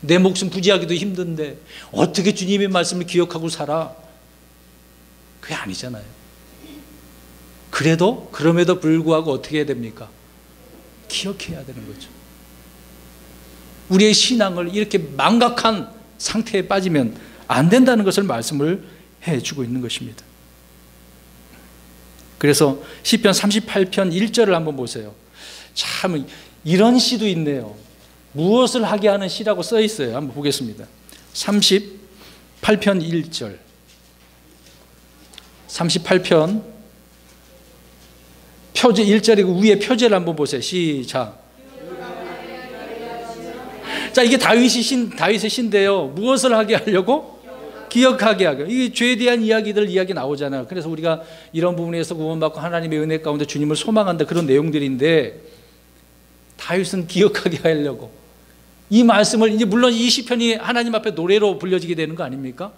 내 목숨 부지하기도 힘든데 어떻게 주님의 말씀을 기억하고 살아? 그게 아니잖아요. 그럼에도 불구하고 어떻게 해야 됩니까? 기억해야 되는 거죠. 우리의 신앙을 이렇게 망각한 상태에 빠지면 안 된다는 것을 말씀을 해주고 있는 것입니다. 그래서 시편 38편 1절을 한번 보세요. 참 이런 시도 있네요. 무엇을 하게 하는 시라고 써 있어요. 한번 보겠습니다. 38편 1절. 38편 표제 1절이고 위에 표제를 한번 보세요. 시작. 자, 이게 다윗의 시인데요. 무엇을 하게 하려고? 기억하게 하게. 이게 죄에 대한 이야기 나오잖아요. 그래서 우리가 이런 부분에서 구원받고 하나님의 은혜 가운데 주님을 소망한다, 그런 내용들인데, 다윗은 기억하게 하려고 이 말씀을, 이제 물론 이 시편이 하나님 앞에 노래로 불려지게 되는 거 아닙니까?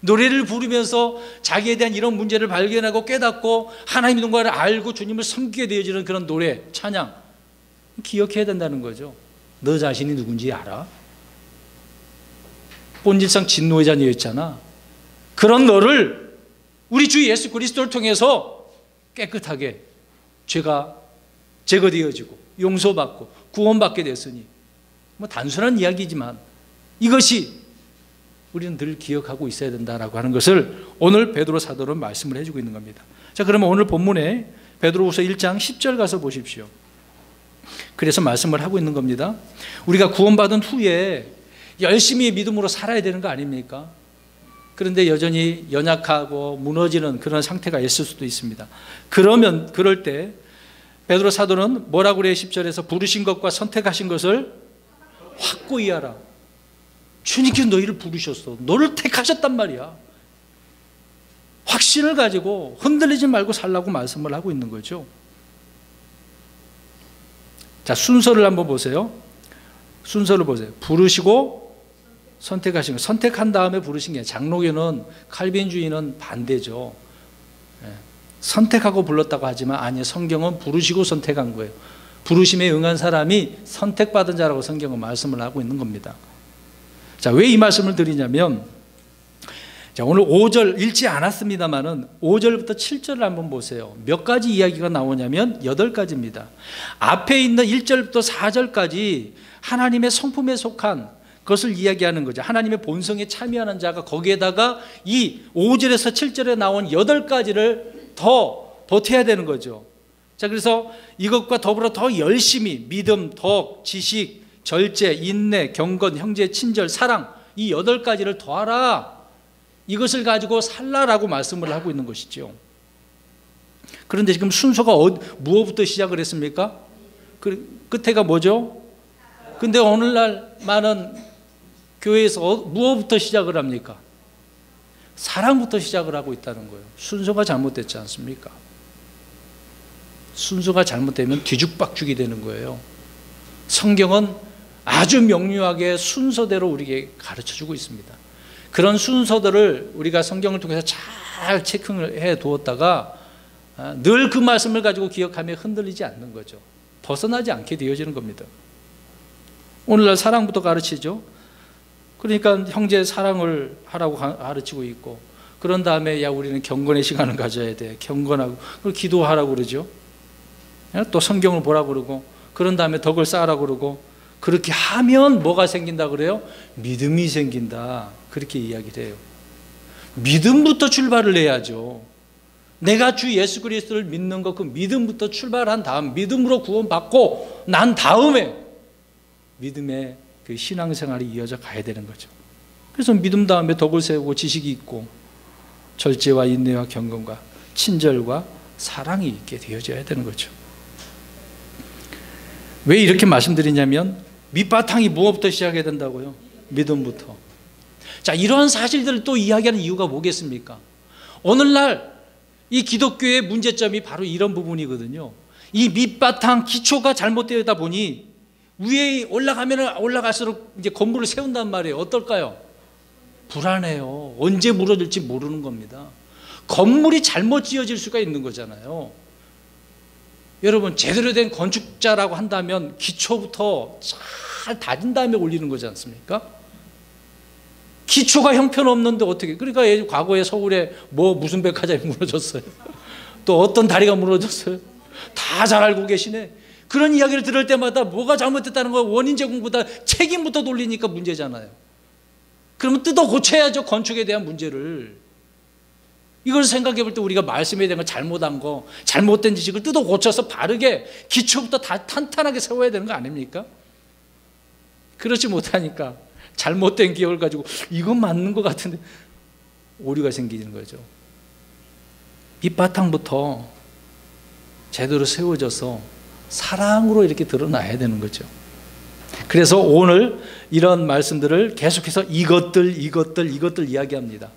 노래를 부르면서 자기에 대한 이런 문제를 발견하고 깨닫고 하나님의 누군가를 알고 주님을 섬기게 되어지는 그런 노래, 찬양, 기억해야 된다는 거죠. 너 자신이 누군지 알아? 본질상 진노의 자녀였잖아. 그런 너를 우리 주 예수 그리스도를 통해서 깨끗하게 죄가 제거되어지고 용서받고 구원받게 됐으니, 뭐 단순한 이야기지만 이것이 우리는 늘 기억하고 있어야 된다라고 하는 것을 오늘 베드로 사도는 말씀을 해주고 있는 겁니다. 자, 그러면 오늘 본문에 베드로후서 1장 10절 가서 보십시오. 그래서 말씀을 하고 있는 겁니다. 우리가 구원받은 후에 열심히 믿음으로 살아야 되는 거 아닙니까? 그런데 여전히 연약하고 무너지는 그런 상태가 있을 수도 있습니다. 그럴 때 베드로 사도는 뭐라고 그래요? 10절에서 부르신 것과 선택하신 것을 확고히 하라. 주님께서 너희를 부르셨어. 너를 택하셨단 말이야. 확신을 가지고 흔들리지 말고 살라고 말씀을 하고 있는 거죠. 자, 순서를 한번 보세요. 순서를 보세요. 부르시고 선택하신 거. 선택한 다음에 부르신 게 아니라, 장로교는 칼빈주의는 반대죠. 선택하고 불렀다고 하지만 아니요, 성경은 부르시고 선택한 거예요. 부르심에 응한 사람이 선택받은 자라고 성경은 말씀을 하고 있는 겁니다. 자, 왜 이 말씀을 드리냐면, 자, 오늘 5절 읽지 않았습니다만은 5절부터 7절을 한번 보세요. 몇 가지 이야기가 나오냐면 8가지입니다. 앞에 있는 1절부터 4절까지 하나님의 성품에 속한 것을 이야기하는 거죠. 하나님의 본성에 참여하는 자가 거기에다가 이 5절에서 7절에 나온 8가지를 더 보태야 되는 거죠. 자, 그래서 이것과 더불어 더 열심히 믿음, 덕, 지식, 절제, 인내, 경건, 형제, 친절, 사랑, 이 8가지를 더하라. 이것을 가지고 살라라고 말씀을 하고 있는 것이죠. 그런데 지금 순서가 무엇부터 시작을 했습니까? 끝에가 뭐죠? 근데 오늘날 많은 교회에서 무엇부터 시작을 합니까? 사랑부터 시작을 하고 있다는 거예요. 순서가 잘못됐지 않습니까? 순서가 잘못되면 뒤죽박죽이 되는 거예요. 성경은 아주 명료하게 순서대로 우리에게 가르쳐주고 있습니다. 그런 순서들을 우리가 성경을 통해서 잘 체크를 해 두었다가 늘 그 말씀을 가지고 기억하며 흔들리지 않는 거죠. 벗어나지 않게 되어지는 겁니다. 오늘날 사랑부터 가르치죠. 그러니까 형제 사랑을 하라고 가르치고 있고, 그런 다음에 야, 우리는 경건의 시간을 가져야 돼. 경건하고, 그리고 기도하라고 그러죠. 또 성경을 보라고 그러고, 그런 다음에 덕을 쌓으라고 그러고, 그렇게 하면 뭐가 생긴다 그래요? 믿음이 생긴다. 그렇게 이야기를 해요. 믿음부터 출발을 해야죠. 내가 주 예수 그리스도를 믿는 것, 그 믿음부터 출발한 다음, 믿음으로 구원받고 난 다음에 믿음의 그 신앙생활이 이어져 가야 되는 거죠. 그래서 믿음 다음에 덕을 세우고 지식이 있고 절제와 인내와 경건과 친절과 사랑이 있게 되어져야 되는 거죠. 왜 이렇게 말씀드리냐면 밑바탕이 무엇부터 시작해야 된다고요? 믿음부터. 자, 이러한 사실들을 또 이야기하는 이유가 뭐겠습니까? 오늘날 이 기독교의 문제점이 바로 이런 부분이거든요. 이 밑바탕 기초가 잘못되다 보니 위에 올라가면 올라갈수록 이제 건물을 세운단 말이에요. 어떨까요? 불안해요. 언제 무너질지 모르는 겁니다. 건물이 잘못 지어질 수가 있는 거잖아요. 여러분, 제대로 된 건축자라고 한다면 기초부터 잘 다진 다음에 올리는 거지 않습니까? 기초가 형편없는데 어떻게, 그러니까 과거에 서울에 무슨 백화점이 무너졌어요. 또 어떤 다리가 무너졌어요. 다 잘 알고 계시네. 그런 이야기를 들을 때마다 뭐가 잘못됐다는 거, 원인 제공보다 책임부터 돌리니까 문제잖아요. 그러면 뜯어 고쳐야죠, 건축에 대한 문제를. 이걸 생각해 볼 때 우리가 말씀에 대한 거, 잘못한 거, 잘못된 지식을 뜯어 고쳐서 바르게 기초부터 다 탄탄하게 세워야 되는 거 아닙니까? 그렇지 못하니까 잘못된 기억을 가지고 이건 맞는 것 같은데 오류가 생기는 거죠. 밑바탕부터 제대로 세워져서 사랑으로 이렇게 드러나야 되는 거죠. 그래서 오늘 이런 말씀들을 계속해서 이것들 이야기합니다.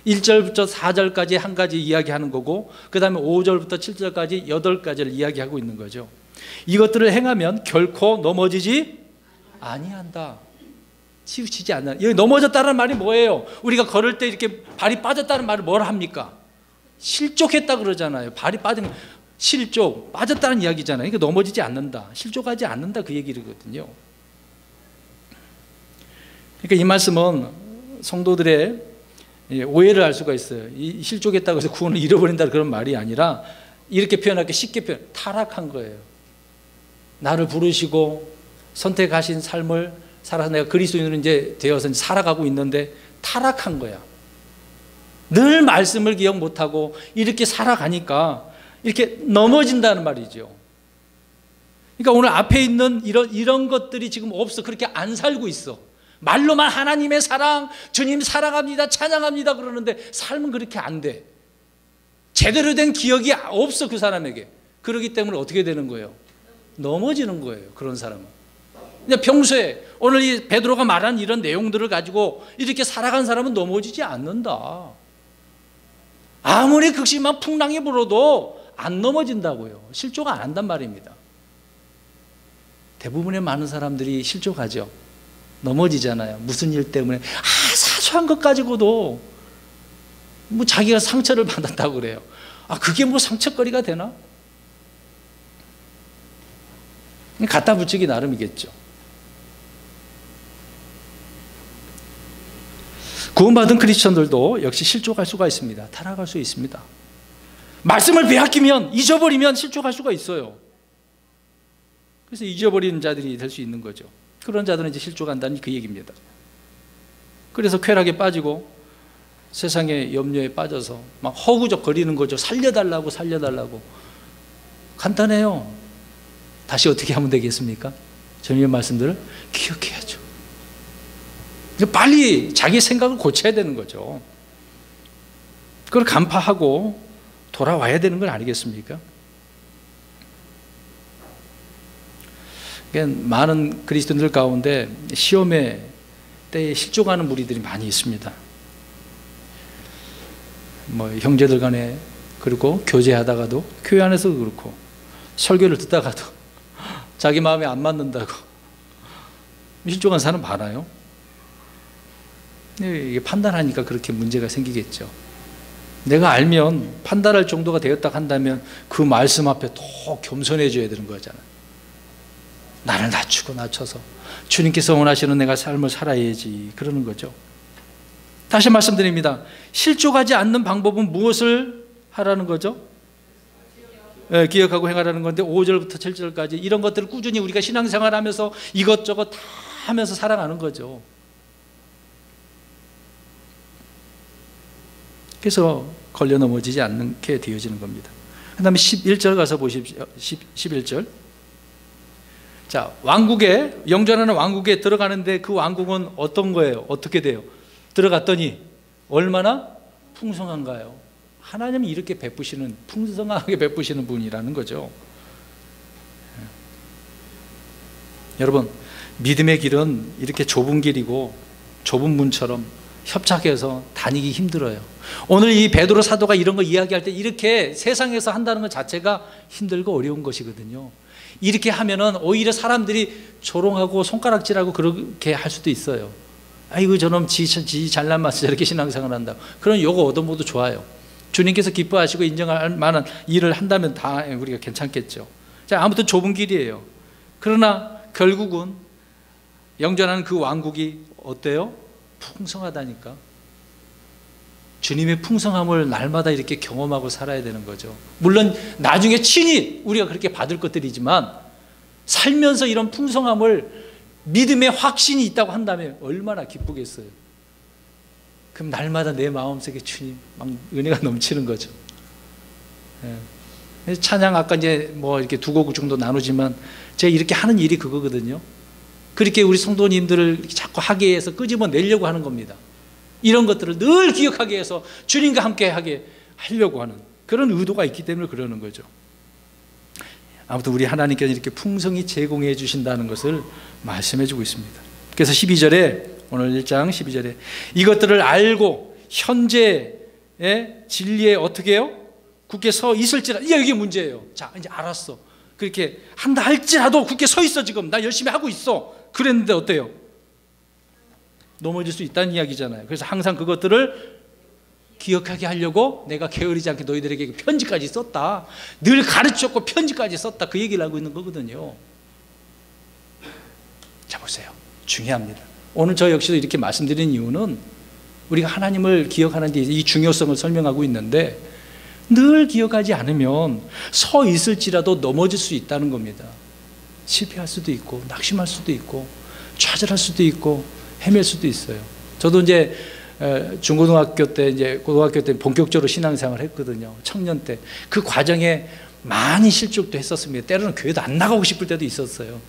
1절부터 4절까지 한 가지 이야기하는 거고, 그 다음에 5절부터 7절까지 8가지를 이야기하고 있는 거죠. 이것들을 행하면 결코 넘어지지 아니한다. 치우치지 않는다. 여기 넘어졌다는 말이 뭐예요? 우리가 걸을 때 이렇게 발이 빠졌다는 말을 뭘 합니까? 실족했다 그러잖아요. 발이 빠진, 실족, 빠졌다는 이야기잖아요. 그러니까 넘어지지 않는다, 실족하지 않는다, 그 얘기거든요. 그러니까 이 말씀은 성도들의 오해를 할 수가 있어요. 이 실족했다고 해서 구원을 잃어버린다 그런 말이 아니라, 이렇게 표현할게, 쉽게 타락한 거예요. 나를 부르시고 선택하신 삶을 살아서 내가 그리스도인으로 이제 되어서 살아가고 있는데 타락한 거야. 늘 말씀을 기억 못하고 이렇게 살아가니까 이렇게 넘어진다는 말이죠. 그러니까 오늘 앞에 있는 이런 것들이 지금 없어. 그렇게 안 살고 있어. 말로만 하나님의 사랑, 주님 사랑합니다, 찬양합니다 그러는데 삶은 그렇게 안 돼. 제대로 된 기억이 없어, 그 사람에게. 그렇기 때문에 어떻게 되는 거예요? 넘어지는 거예요, 그런 사람은. 근데 평소에 오늘 이 베드로가 말한 이런 내용들을 가지고 이렇게 살아간 사람은 넘어지지 않는다. 아무리 극심한 풍랑이 불어도 안 넘어진다고요. 실족 안 한단 말입니다. 대부분의 많은 사람들이 실족하죠. 넘어지잖아요. 무슨 일 때문에. 사소한 것 가지고도 자기가 상처를 받았다고 그래요. 그게 상처거리가 되나? 갖다 붙이기 나름이겠죠. 구원받은 크리스천들도 역시 실족할 수가 있습니다. 타락할 수 있습니다. 말씀을 빼앗기면, 잊어버리면 실족할 수가 있어요. 그래서 잊어버리는 자들이 될 수 있는 거죠. 그런 자들은 이제 실족한다는 그 얘기입니다. 그래서 쾌락에 빠지고 세상의 염려에 빠져서 막 허구적 거리는 거죠. 살려달라고. 간단해요. 다시 어떻게 하면 되겠습니까? 주님의 말씀들을 기억해야죠. 빨리 자기 생각을 고쳐야 되는 거죠. 그걸 간파하고 돌아와야 되는 건 아니겠습니까? 많은 그리스도인들 가운데 시험의 때에 실족하는 무리들이 많이 있습니다. 형제들 간에, 그리고 교제하다가도, 교회 안에서도 그렇고, 설교를 듣다가도 자기 마음에 안 맞는다고 실족한 사람 많아요. 이게 판단하니까 그렇게 문제가 생기겠죠. 내가 알면, 판단할 정도가 되었다 한다면 그 말씀 앞에 더 겸손해져야 되는 거잖아요. 나를 낮춰서 주님께서 원하시는 내가 삶을 살아야지, 그러는 거죠. 다시 말씀드립니다. 실족하지 않는 방법은 무엇을 하라는 거죠? 기억하고 행하라는 건데, 5절부터 7절까지 이런 것들을 꾸준히 우리가 신앙생활하면서 이것저것 다 하면서 살아가는 거죠. 그래서 걸려 넘어지지 않게 되어지는 겁니다. 그 다음에 11절 가서 보십시오. 11절. 자, 왕국에, 영전하는 왕국에 들어가는데 그 왕국은 어떤 거예요? 어떻게 돼요? 들어갔더니 얼마나 풍성한가요? 하나님이 이렇게 베푸시는, 풍성하게 베푸시는 분이라는 거죠. 여러분, 믿음의 길은 이렇게 좁은 길이고 좁은 문처럼 협착해서 다니기 힘들어요. 오늘 이 베드로 사도가 이런 거 이야기할 때 이렇게 세상에서 한다는 것 자체가 힘들고 어려운 것이거든요. 이렇게 하면은 오히려 사람들이 조롱하고 손가락질하고 그렇게 할 수도 있어요. 아이고 저놈 지 잘난 맛에 저렇게 신앙생활 한다. 그런 요거 얻어먹어도 좋아요. 주님께서 기뻐하시고 인정할 만한 일을 한다면 다 우리가 괜찮겠죠. 자, 아무튼 좁은 길이에요. 그러나 결국은 영전하는 그 왕국이 어때요? 풍성하다니까. 주님의 풍성함을 날마다 이렇게 경험하고 살아야 되는 거죠. 물론 나중에 친히 우리가 그렇게 받을 것들이지만 살면서 이런 풍성함을 믿음의 확신이 있다고 한다면 얼마나 기쁘겠어요. 그럼 날마다 내 마음속에 주님 막 은혜가 넘치는 거죠. 예. 찬양 아까 이제 뭐 이렇게 두 곡 정도 나누지만 제가 이렇게 하는 일이 그거거든요. 그렇게 우리 성도님들을 자꾸 하게 해서 끄집어내려고 하는 겁니다. 이런 것들을 늘 기억하게 해서 주님과 함께 하게 하려고 하는 그런 의도가 있기 때문에 그러는 거죠. 아무튼 우리 하나님께서 이렇게 풍성히 제공해 주신다는 것을 말씀해 주고 있습니다. 그래서 12절에 오늘 1장 12절에 이것들을 알고 현재의 진리에 어떻게 해요? 굳게 서 있을지라도 이게 문제예요. 자, 이제 알았어. 그렇게 한다 할지라도 굳게 서 있어. 지금 나 열심히 하고 있어. 그랬는데 어때요? 넘어질 수 있다는 이야기잖아요. 그래서 항상 그것들을 기억하게 하려고 내가 게으르지 않게 너희들에게 편지까지 썼다. 늘 가르쳤고 편지까지 썼다. 그 얘기를 하고 있는 거거든요. 자, 보세요. 중요합니다. 오늘 저 역시도 이렇게 말씀드리는 이유는 우리가 하나님을 기억하는 데 이 중요성을 설명하고 있는데 늘 기억하지 않으면 서 있을지라도 넘어질 수 있다는 겁니다. 실패할 수도 있고 낙심할 수도 있고 좌절할 수도 있고 헤맬 수도 있어요. 저도 이제 중고등학교 때 이제 고등학교 때 본격적으로 신앙생활을 했거든요. 청년 때 그 과정에 많이 실족도 했었습니다. 때로는 교회도 안 나가고 싶을 때도 있었어요.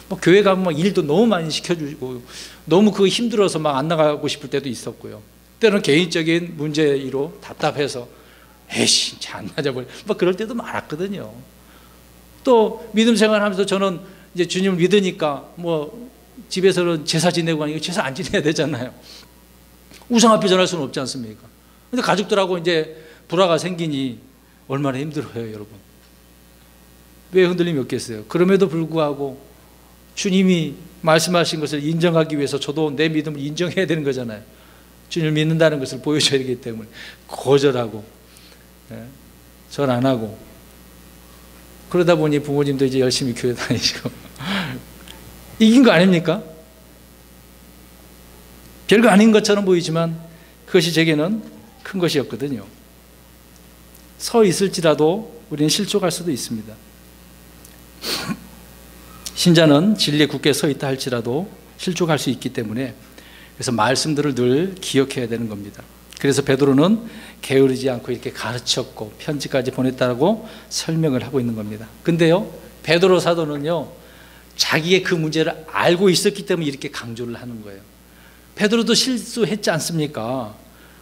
뭐 교회 가면 막 일도 너무 많이 시켜주고 너무 그거 힘들어서 막 안 나가고 싶을 때도 있었고요. 때로는 개인적인 문제로 답답해서 에이씨 진짜 안 맞아버려. 막 그럴 때도 많았거든요. 또 믿음 생활하면서 저는 이제 주님을 믿으니까 뭐 집에서는 제사 지내고 하니까 제사 안 지내야 되잖아요. 우상 앞에 전할 수는 없지 않습니까? 근데 가족들하고 이제 불화가 생기니 얼마나 힘들어요, 여러분. 왜 흔들림이 없겠어요? 그럼에도 불구하고 주님이 말씀하신 것을 인정하기 위해서 저도 내 믿음을 인정해야 되는 거잖아요. 주님을 믿는다는 것을 보여줘야 되기 때문에 거절하고 절 안 하고 그러다 보니 부모님도 이제 열심히 교회 다니시고 이긴 거 아닙니까? 별거 아닌 것처럼 보이지만 그것이 제게는 큰 것이었거든요. 서 있을지라도 우리는 실족할 수도 있습니다. 신자는 진리에 굳게 서 있다 할지라도 실족할 수 있기 때문에 그래서 말씀들을 늘 기억해야 되는 겁니다. 그래서 베드로는 게으르지 않고 이렇게 가르쳤고 편지까지 보냈다고 설명을 하고 있는 겁니다. 근데요, 베드로 사도는요, 자기의 그 문제를 알고 있었기 때문에 이렇게 강조를 하는 거예요. 베드로도 실수했지 않습니까?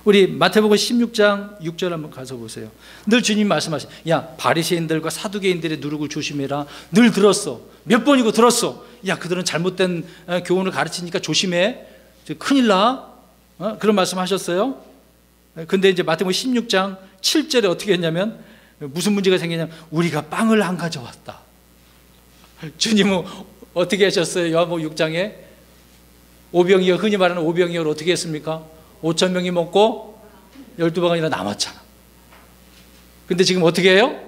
우리 마태복음 16장 6절 한번 가서 보세요. 늘 주님 말씀하시죠. 야, 바리새인들과 사두개인들의 누룩을 조심해라. 늘 들었어. 몇 번이고 들었어. 야, 그들은 잘못된 교훈을 가르치니까 조심해. 큰일 나. 그런 말씀하셨어요. 근데 이제 마태복음 16장 7절에 어떻게 했냐면 무슨 문제가 생기냐면 우리가 빵을 안 가져왔다. 주님은 어떻게 하셨어요? 요한복음 6장에 오병이어, 흔히 말하는 오병이어를 어떻게 했습니까? 5천 명이 먹고 12바구니나 남았잖아. 근데 지금 어떻게 해요?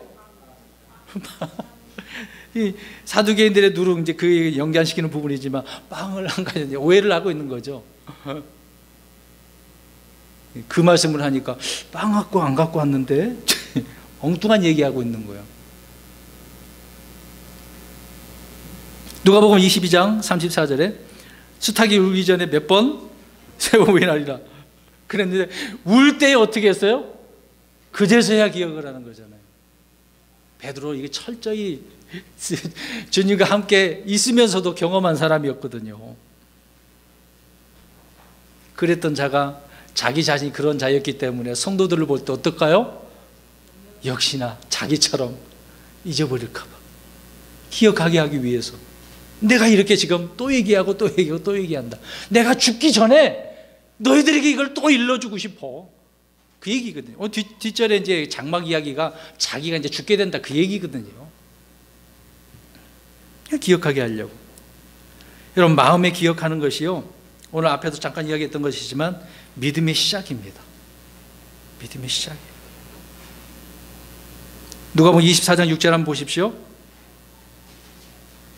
이 사두개인들의 누룩, 이제 그 연관시키는 부분이지만 빵을 안 가졌냐, 오해를 하고 있는 거죠. 그 말씀을 하니까 빵 갖고 안 갖고 왔는데 엉뚱한 얘기하고 있는 거예요. 누가복음 22장 34절에 수탉이 울기 전에 몇 번 세 번 부인하리라 그랬는데 울 때 어떻게 했어요? 그제서야 기억을 하는 거잖아요. 베드로 이게 철저히 주님과 함께 있으면서도 경험한 사람이었거든요. 그랬던 자가 자기 자신이 그런 자였기 때문에 성도들을 볼 때 어떨까요? 역시나 자기처럼 잊어버릴까 봐 기억하게 하기 위해서 내가 이렇게 지금 또 얘기하고 또 얘기하고 또 얘기한다. 내가 죽기 전에 너희들에게 이걸 또 일러주고 싶어. 그 얘기거든요. 뒷절에 이제 장막 이야기가 자기가 이제 죽게 된다 그 얘기거든요. 기억하게 하려고. 여러분, 마음에 기억하는 것이요, 오늘 앞에도 잠깐 이야기했던 것이지만 믿음의 시작입니다. 믿음의 시작이에요. 누가복음 24장 6절 한번 보십시오.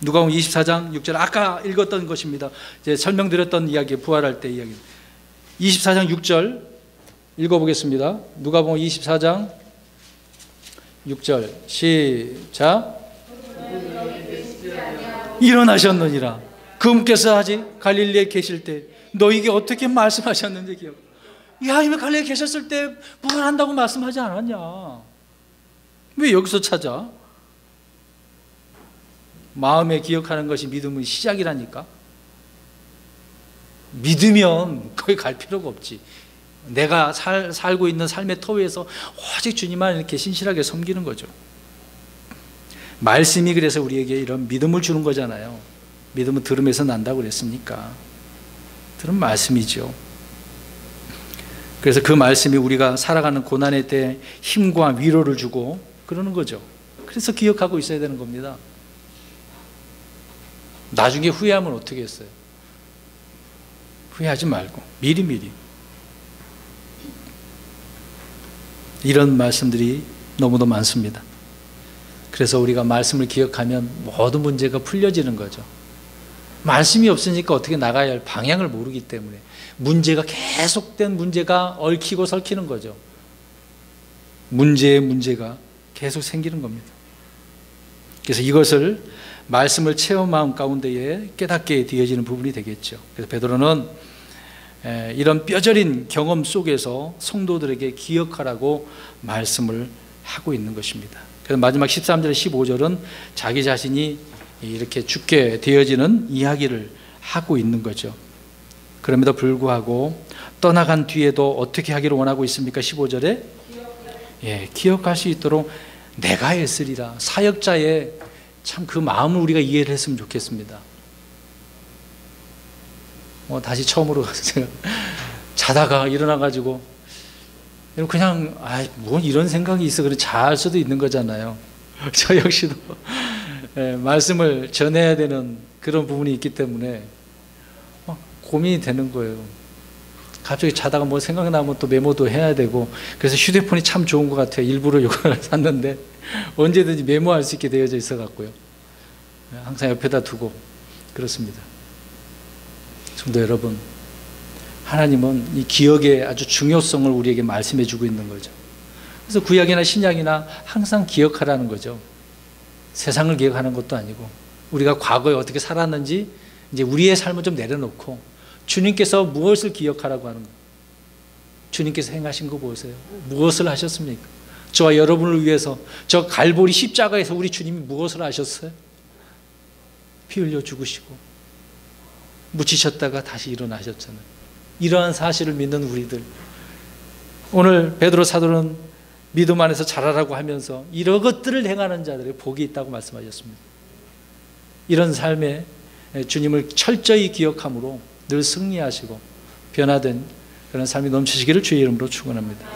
누가복음 24장 6절, 아까 읽었던 것입니다. 이제 설명드렸던 이야기, 부활할 때 이야기. 24장 6절 읽어보겠습니다. 누가복음 24장 6절 시작. 일어나셨느니라. 그분께서 하지 갈릴리에 계실 때 너에게 어떻게 말씀하셨는지 기억. 야, 이미 갈릴리에 계셨을 때 부활한다고 말씀하지 않았냐? 왜 여기서 찾아? 마음에 기억하는 것이 믿음의 시작이라니까. 믿으면 거기 갈 필요가 없지. 내가 살고 있는 삶의 터위에서 오직 주님만 이렇게 신실하게 섬기는 거죠. 말씀이 그래서 우리에게 이런 믿음을 주는 거잖아요. 믿음은 들음에서 난다고 그랬습니까? 들은 말씀이죠. 그래서 그 말씀이 우리가 살아가는 고난의 때 힘과 위로를 주고 그러는 거죠. 그래서 기억하고 있어야 되는 겁니다. 나중에 후회하면 어떻게 했어요? 후회하지 말고 미리미리. 이런 말씀들이 너무도 많습니다. 그래서 우리가 말씀을 기억하면 모든 문제가 풀려지는 거죠. 말씀이 없으니까 어떻게 나가야 할 방향을 모르기 때문에 문제가 계속된 문제가 얽히고 설키는 거죠. 문제의 문제가 계속 생기는 겁니다. 그래서 이것을 말씀을 체험마음 가운데에 깨닫게 되어지는 부분이 되겠죠. 그래서 베드로는 이런 뼈저린 경험 속에서 성도들에게 기억하라고 말씀을 하고 있는 것입니다. 그래서 마지막 13절 15절은 자기 자신이 이렇게 죽게 되어지는 이야기를 하고 있는 거죠. 그럼에도 불구하고 떠나간 뒤에도 어떻게 하기를 원하고 있습니까? 15절에 기억할 수 있도록 내가 애쓰리라. 사역자의 참 그 마음을 우리가 이해를 했으면 좋겠습니다. 다시 처음으로 제가 자다가 일어나가지고 그냥 뭐 이런 생각이 있어 그래 잘 수도 있는 거잖아요. 저 역시도 말씀을 전해야 되는 그런 부분이 있기 때문에 고민이 되는 거예요. 갑자기 자다가 뭐 생각나면 또 메모도 해야 되고, 그래서 휴대폰이 참 좋은 것 같아요. 일부러 이걸 샀는데 언제든지 메모할 수 있게 되어져 있어 갖고요. 항상 옆에다 두고 그렇습니다. 성도 여러분, 하나님은 이 기억의 아주 중요성을 우리에게 말씀해 주고 있는 거죠. 그래서 구약이나 신약이나 항상 기억하라는 거죠. 세상을 기억하는 것도 아니고 우리가 과거에 어떻게 살았는지 이제 우리의 삶을 좀 내려놓고 주님께서 무엇을 기억하라고 하는 거예요. 주님께서 행하신 거 보세요. 무엇을 하셨습니까? 저와 여러분을 위해서 저 갈보리 십자가에서 우리 주님이 무엇을 하셨어요? 피 흘려 죽으시고 묻히셨다가 다시 일어나셨잖아요. 이러한 사실을 믿는 우리들, 오늘 베드로 사도는 믿음 안에서 자라라고 하면서 이런 것들을 행하는 자들의 복이 있다고 말씀하셨습니다. 이런 삶에 주님을 철저히 기억함으로 늘 승리하시고 변화된 그런 삶이 넘치시기를 주의 이름으로 축원합니다.